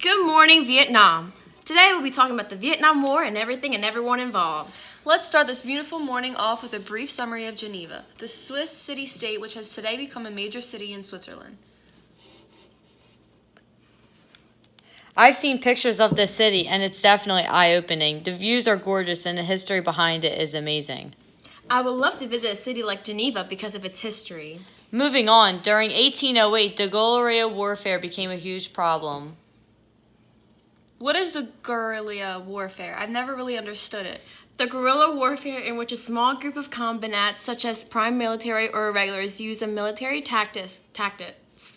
Good morning, Vietnam. Today we'll be talking about the Vietnam War and everything and everyone involved. Let's start this beautiful morning off with a brief summary of Geneva, the Swiss city-state which has today become a major city in Switzerland. I've seen pictures of this city and it's definitely eye-opening. The views are gorgeous and the history behind it is amazing. I would love to visit a city like Geneva because of its history. Moving on, during 1808, the guerrilla warfare became a huge problem. What is the guerrilla warfare? I've never really understood it. The guerrilla warfare in which a small group of combatants, such as prime military or irregulars, use a military tactic.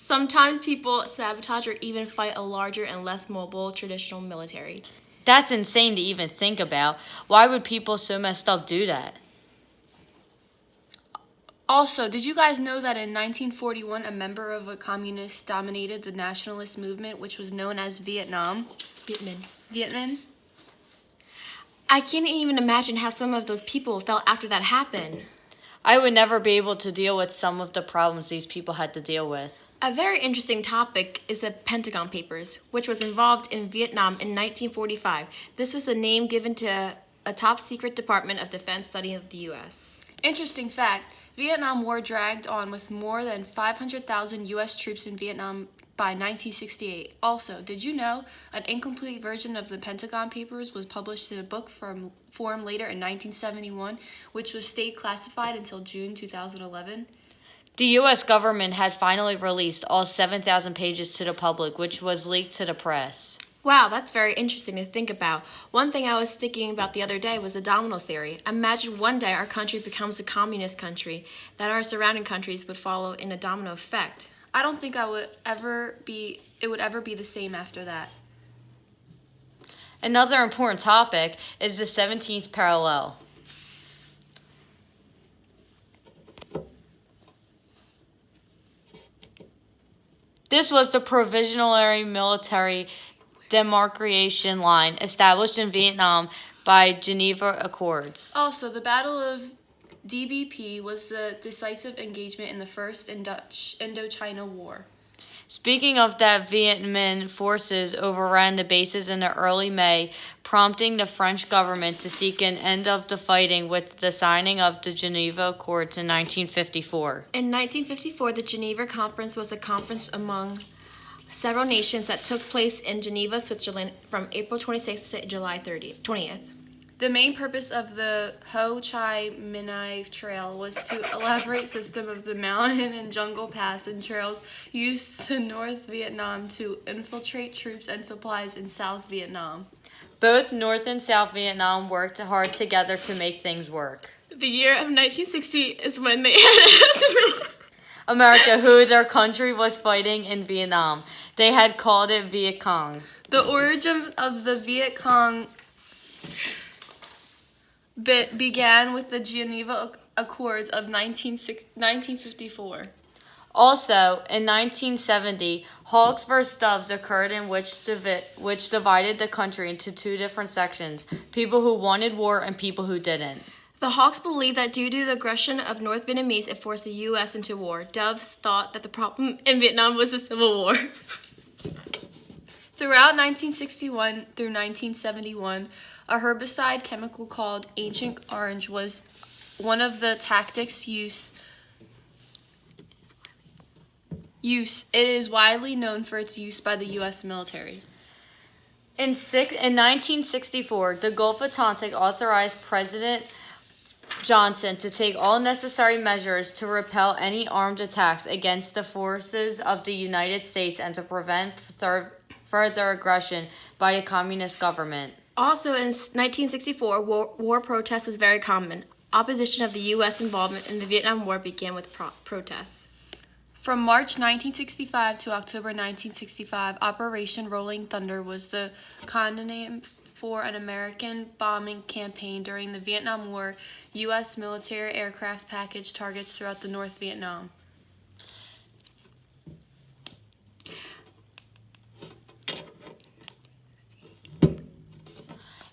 Sometimes people sabotage or even fight a larger and less mobile traditional military. That's insane to even think about. Why would people so messed up do that? Also, did you guys know that in 1941 a member of a communist dominated the nationalist movement which was known as Vietnam? Vietnam? I can't even imagine how some of those people felt after that happened. I would never be able to deal with some of the problems these people had to deal with. A very interesting topic is the Pentagon Papers, which was involved in Vietnam in 1945. This was the name given to a top-secret Department of Defense study of the U.S. Interesting fact, Vietnam War dragged on with more than 500,000 U.S. troops in Vietnam by 1968. Also, did you know an incomplete version of the Pentagon Papers was published in a book form later in 1971, which was stayed classified until June 2011? The U.S. government had finally released all 7,000 pages to the public, which was leaked to the press. Wow, that's very interesting to think about. One thing I was thinking about the other day was the domino theory. Imagine one day our country becomes a communist country, that our surrounding countries would follow in a domino effect. I don't think it would ever be the same after that. Another important topic is the 17th parallel. This was the provisional military demarcation line established in Vietnam by Geneva Accords. Also, the Battle of DBP was the decisive engagement in the First Indochina War. Speaking of that, Vietnam forces overran the bases in the early May, prompting the French government to seek an end of the fighting with the signing of the Geneva Accords in 1954. In 1954, the Geneva Conference was a conference among several nations that took place in Geneva, Switzerland from April 26th to July 20th. The main purpose of the Ho Chi Minh Trail was to elaborate system of the mountain and jungle paths and trails used in North Vietnam to infiltrate troops and supplies in South Vietnam. Both North and South Vietnam worked hard together to make things work. The year of 1960 is when they had America, who their country was fighting in Vietnam. They had called it Viet Cong. The origin of the Viet Cong began with the Geneva Accords of 1954. Also, in 1970, Hawks vs. Doves occurred in which divided the country into two different sections, people who wanted war and people who didn't. The Hawks believed that due to the aggression of North Vietnamese, it forced the U.S. into war. Doves thought that the problem in Vietnam was the Civil War. Throughout 1961 through 1971, a herbicide chemical called Agent Orange was one of the tactics used. It is widely known for its use by the U.S. military. In 1964, the Gulf Atlantic authorized President Johnson to take all necessary measures to repel any armed attacks against the forces of the United States and to prevent further aggression by the communist government. Also, in 1964, war protest was very common. Opposition of the U.S. involvement in the Vietnam War began with protests. From March 1965 to October 1965, Operation Rolling Thunder was the codename for an American bombing campaign during the Vietnam War. U.S. military aircraft packaged targets throughout the North Vietnam.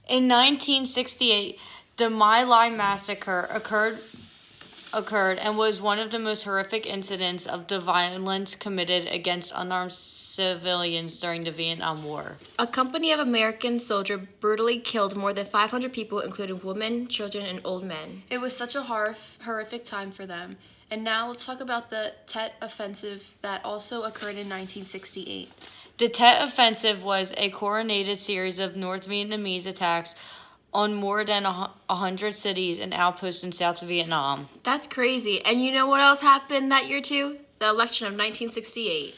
In 1968, the My Lai massacre occurred occurred and was one of the most horrific incidents of the violence committed against unarmed civilians during the Vietnam War. A company of American soldiers brutally killed more than 500 people, including women, children, and old men. It was such a horrific time for them. And now let's talk about the Tet Offensive that also occurred in 1968. The Tet Offensive was a coordinated series of North Vietnamese attacks on more than 100 cities and outposts in South Vietnam. That's crazy. And you know what else happened that year too? The election of 1968.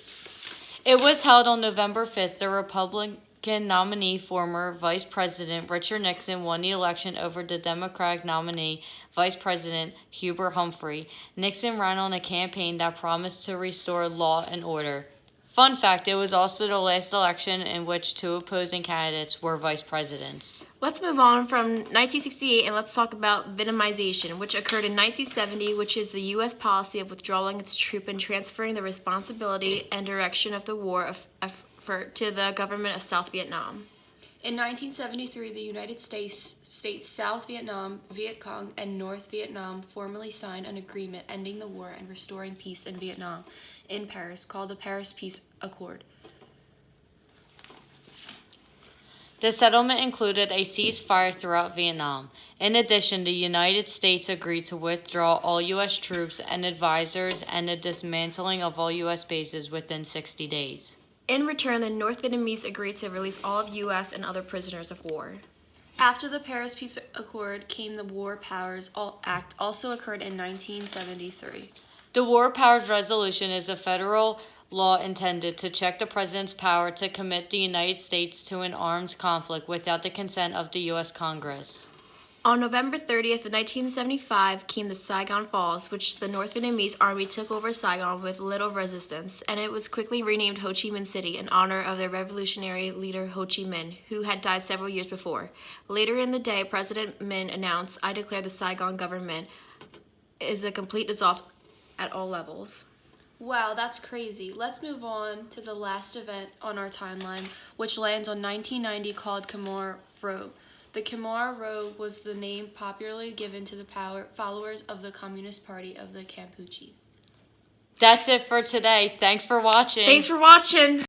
It was held on November 5th. The Republican nominee, former Vice President Richard Nixon, won the election over the Democratic nominee, Vice President Hubert Humphrey. Nixon ran on a campaign that promised to restore law and order. Fun fact, it was also the last election in which two opposing candidates were vice presidents. Let's move on from 1968 and let's talk about Vietnamization, which occurred in 1970, which is the U.S. policy of withdrawing its troops and transferring the responsibility and direction of the war effort to the government of South Vietnam. In 1973, the United States, South Vietnam, Viet Cong, and North Vietnam formally signed an agreement ending the war and restoring peace in Vietnam in Paris, called the Paris Peace Accord. The settlement included a ceasefire throughout Vietnam. In addition, the United States agreed to withdraw all U.S. troops and advisors and the dismantling of all U.S. bases within 60 days. In return, the North Vietnamese agreed to release all of U.S. and other prisoners of war. After the Paris Peace Accord came the War Powers Act, also occurred in 1973. The War Powers Resolution is a federal law intended to check the president's power to commit the United States to an armed conflict without the consent of the U.S. Congress. On November 30th, 1975, came the Saigon Falls, which the North Vietnamese army took over Saigon with little resistance, and it was quickly renamed Ho Chi Minh City in honor of their revolutionary leader Ho Chi Minh, who had died several years before. Later in the day, President Minh announced, "I declare the Saigon government is a complete dissolve at all levels." Wow, that's crazy. Let's move on to the last event on our timeline, which lands on 1990, called Khmer Rouge. The Khmer Rouge was the name popularly given to the followers of the Communist Party of the Campuchees. That's it for today. Thanks for watching. Thanks for watching.